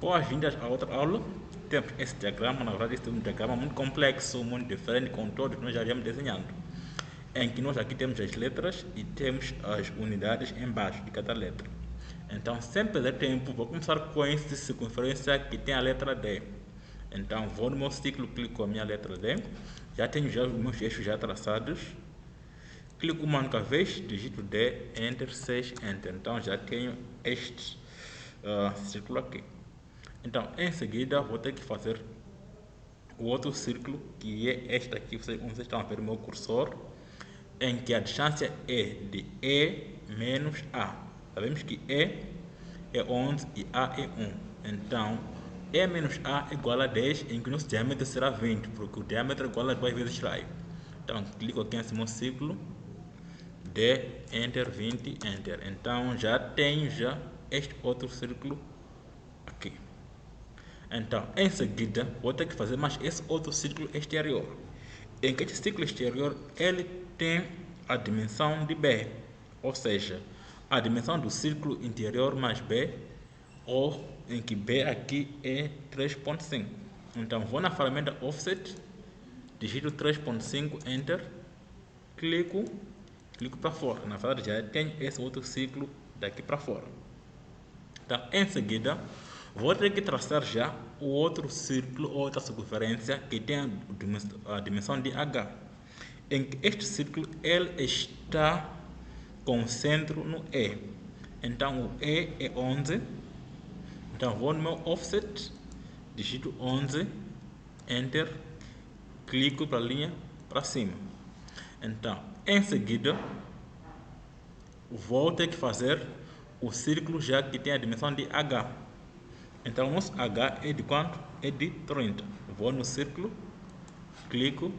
Boas-vindas a outra aula. Temos esse diagrama, na verdade, este é um diagrama muito complexo, muito diferente com todos que nós já viemos desenhando. Em que nós aqui temos as letras e temos as unidades embaixo de cada letra. Então, sem perder tempo, vou começar com esta circunferência que tem a letra D. Então, vou no meu ciclo, clico a minha letra D. Já tenho os meus eixos já traçados. Clico uma única vez, digito D, Enter, 6, Enter. Então, já tenho este círculo aqui. Então, em seguida, vou ter que fazer o outro círculo, que é este aqui, onde vocês estão a ver o meu cursor, em que a distância é de E menos A. Sabemos que E é 11 e A é 1. Então, E menos A é igual a 10, em que o nosso diâmetro será 20, porque o diâmetro é igual a 2 vezes raio. Então, clico aqui nesse meu círculo, D, Enter, 20, Enter. Então, já tenho este outro círculo aqui. Então, em seguida, vou ter que fazer mais esse outro círculo exterior. Em que este círculo exterior, ele tem a dimensão de B. Ou seja, a dimensão do círculo interior mais B, ou em que B aqui é 3.5. Então, vou na ferramenta Offset, digito 3.5, Enter, clico para fora. Na verdade, já tenho esse outro círculo daqui para fora. Então, em seguida, vou ter que traçar já o outro círculo, outra circunferência que tem a dimensão de H. Em que este círculo ele está com o centro no E. Então, o E é 11. Então, vou no meu Offset, digito 11, Enter, clico para a linha para cima. Então, em seguida, vou ter que fazer o círculo já que tem a dimensão de H. Então, o nosso H é de quanto? É de 30. Vou no círculo, clico,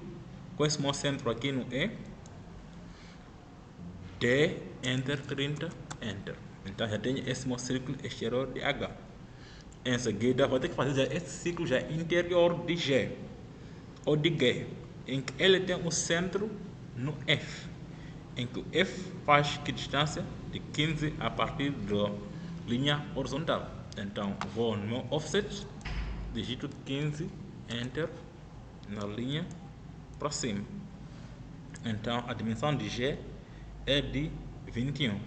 com esse meu centro aqui no E, D, Enter, 30, Enter. Então, já tenho esse meu círculo exterior de H. Em seguida, vou ter que fazer já esse círculo já interior de G, ou de G, em que ele tem o centro no F. Em que o F faz que distância? De 15 a partir da linha horizontal. Então, vou no meu Offset, digito 15, Enter, na linha para cima. Então, a dimensão de G é de 21.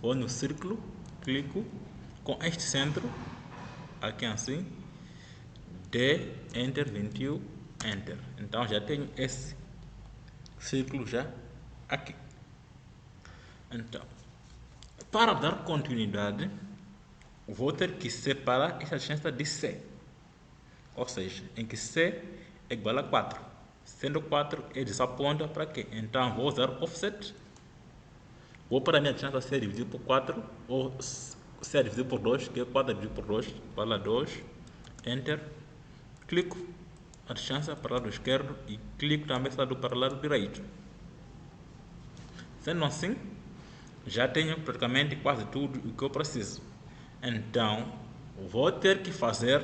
Vou no círculo, clico com este centro, aqui assim, D, Enter, 21, Enter. Então, já tenho esse círculo já aqui. Então, para dar continuidade, vou ter que separar esta distância de C. Ou seja, em que C é igual a 4. Sendo 4, é dessa ponta para quê? Então, vou usar Offset. Vou para a minha distância C dividido por 4, ou C dividido por 2, que é 4 dividido por 2, igual a 2. Enter. Clico a distância para o lado esquerdo e clico também para o lado direito. Sendo assim, já tenho praticamente quase tudo o que eu preciso. Então, vou ter que fazer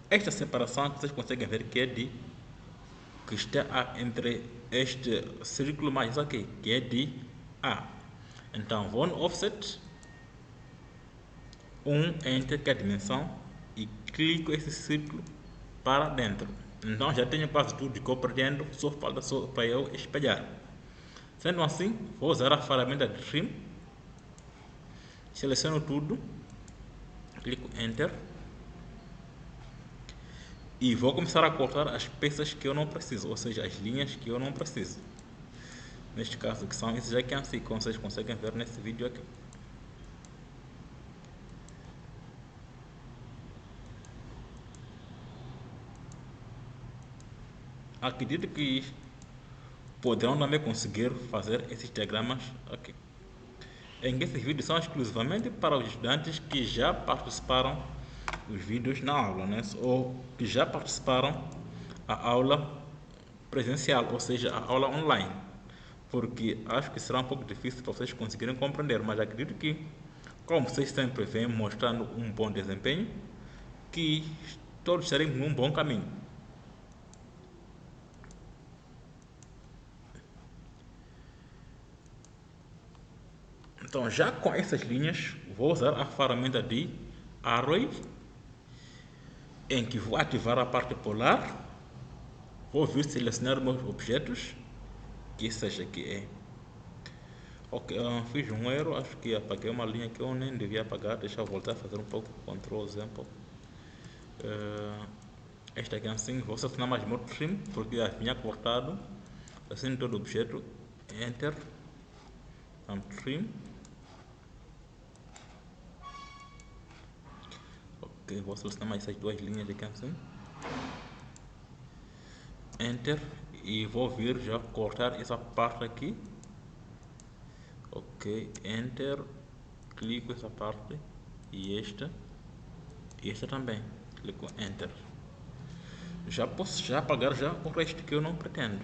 esta separação que vocês conseguem ver que está entre este círculo mais aqui, que é de A. Então, vou no Offset, 1, Enter, que é a dimensão, e clico esse círculo para dentro. Então, já tenho quase tudo que eu pretendo, só falta para eu espelhar. Sendo assim, vou usar a ferramenta de Trim, seleciono tudo, clico Enter e vou começar a cortar as peças que eu não preciso, ou seja, as linhas que eu não preciso. Neste caso, que são esses aqui assim, como vocês conseguem ver nesse vídeo aqui. Acredito que poderão também conseguir fazer esses diagramas aqui. Em que esses vídeos são exclusivamente para os estudantes que já participaram dos vídeos na aula, né? Ou que já participaram da aula presencial, ou seja, a aula online. Porque acho que será um pouco difícil para vocês conseguirem compreender, mas acredito que, como vocês sempre vêm mostrando um bom desempenho, que todos estarem num bom caminho. Então, já com essas linhas, vou usar a ferramenta de Arrow em que vou ativar a parte polar, vou vir selecionar meus objetos, que seja que é. Ok, fiz um erro, acho que apaguei uma linha que eu nem devia apagar, deixa eu voltar a fazer um pouco, Ctrl Example. Esta aqui assim, vou selecionar mais meu trim, porque já tinha cortado, assim todo objeto, Enter, trim. Ok, vou selecionar mais essas duas linhas aqui assim. Enter, e vou vir já cortar essa parte aqui. Ok, Enter, clico essa parte e esta também, clico Enter. Já posso já apagar já o resto que eu não pretendo.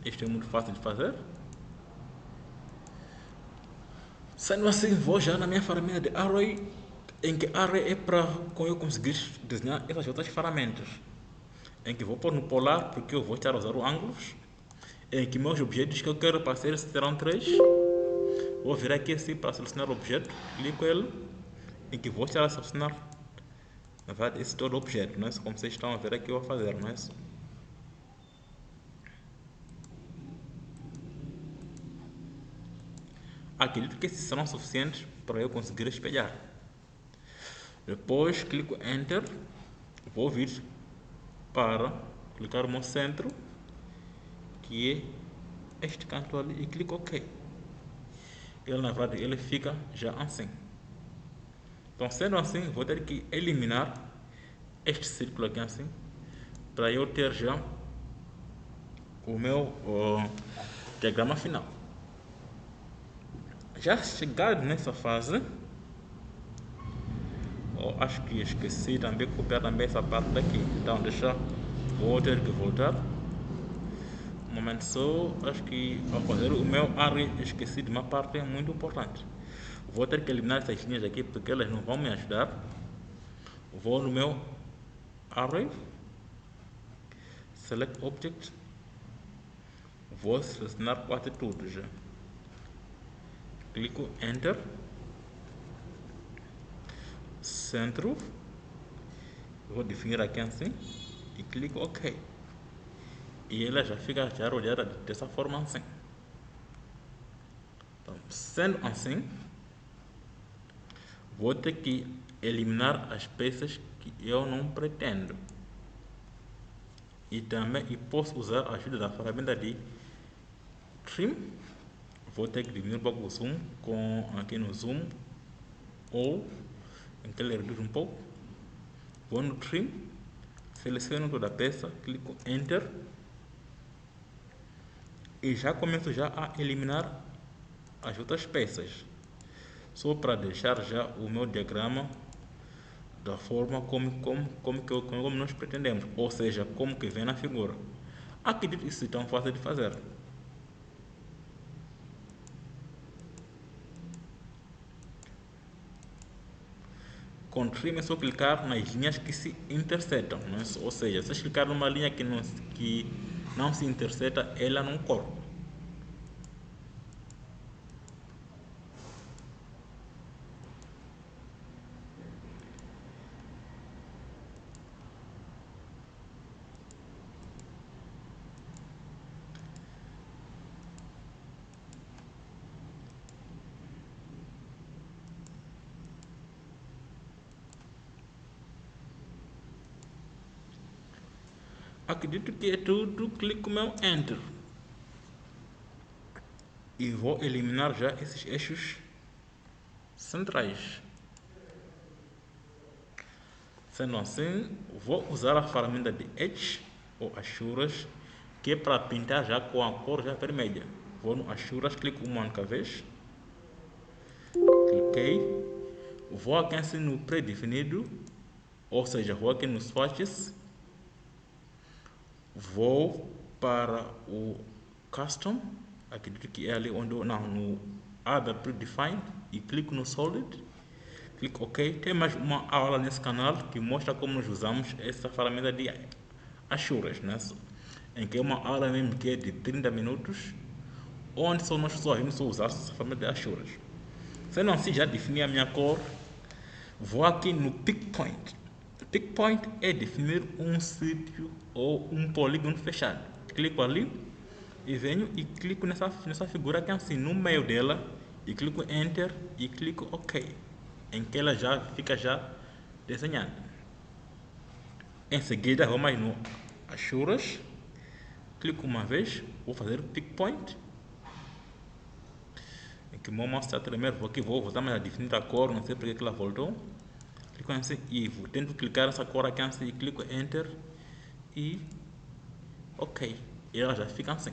Isto é muito fácil de fazer. Sendo assim, vou já na minha ferramenta de Array, em que Array é para eu conseguir desenhar essas outras ferramentas. Em que vou pôr no polar, porque eu vou estar a usar os ângulos. Em que meus objetos que eu quero passar serão 3. Vou vir aqui assim para selecionar o objeto, clico ele, em que vou estar a selecionar, na verdade, esse todo objeto, não é? Como vocês estão a ver aqui eu a fazer, não é? Acredito que esses serão suficientes para eu conseguir espelhar. Depois clico Enter, vou vir para clicar no centro, que é este canto ali, e clico OK. Ele na verdade ele fica já assim. Então sendo assim, vou ter que eliminar este círculo aqui assim, para eu ter já o meu diagrama final. Já chegado nessa fase, acho que esqueci também de copiar também essa parte daqui, então vou ter que voltar um momento só. Acho que ao fazer o meu array esqueci de uma parte muito importante. Vou ter que eliminar essas linhas aqui porque elas não vão me ajudar. Vou no meu array, select object, vou selecionar quase tudo já, clico Enter, centro, vou definir aqui assim e clico OK. E ela já fica já rodeada dessa forma assim. Então, sendo assim, vou ter que eliminar as peças que eu não pretendo. E também posso usar a ajuda da ferramenta de Trim. Vou ter que diminuir um pouco o zoom aqui no zoom, ou em que ele reduz um pouco. Vou no Trim, seleciono toda a peça, clico Enter e já começo já a eliminar as outras peças, só para deixar já o meu diagrama da forma como nós pretendemos, ou seja, como que vem na figura. Acredito que isso é tão fácil de fazer. Com Trim é só clicar nas linhas que se intersetam, não é? Ou seja, se clicar numa linha que não se interseta, ela não corta. Acredito que é tudo, clico meu Enter. E vou eliminar já esses eixos centrais. Sendo assim, vou usar a ferramenta de Edge ou Assuras, que é para pintar já com a cor já vermelha. Vou no Assuras, clico uma única vez, cliquei, vou aqui assim no pré-definido, ou seja, vou aqui nos swatches, vou para o Custom, acredito que é ali onde no Other Predefined, e clico no Solid, clico OK. Tem mais uma aula nesse canal que mostra como nós usamos essa ferramenta de Assuras, né? Em que é uma aula mesmo que é de 30 minutos, onde nós só vamos usar essa ferramenta de Assuras. Sendo assim, já defini a minha cor, Vou aqui no Pick Point. Pick Point é definir um sítio ou um polígono fechado. Clico ali e venho e clico nessa figura aqui assim, no meio dela, e clico Enter e clico OK, em que ela já fica desenhada. Em seguida, vou mais no Assuras, clico uma vez, vou fazer o Pick Point, em que o meu mouse está a tremer, vou voltar mais a definir a cor, não sei porque que ela voltou. Clico assim e tento clicar nessa cor aqui assim e clico Enter e OK, e ela já fica assim.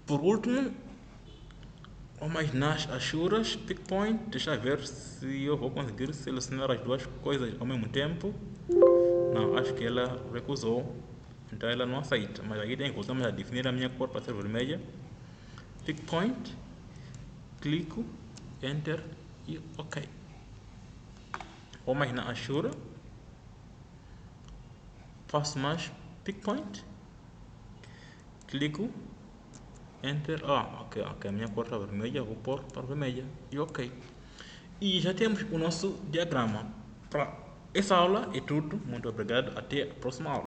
Por último, mas nas Assuras, Pick Point, deixa eu ver se eu vou conseguir selecionar as duas coisas ao mesmo tempo. Não, acho que ela recusou, então ela não aceita. Mas aqui tem que voltar a definir a minha cor para ser vermelha. Pick Point, clico, Enter e OK. Ou mais na Assura, faço mais Pick Point, clico, Enter, ok, a minha cor está vermelha, vou pôr para vermelha e OK. E já temos o nosso diagrama. Para essa aula é tudo, muito obrigado, até a próxima aula.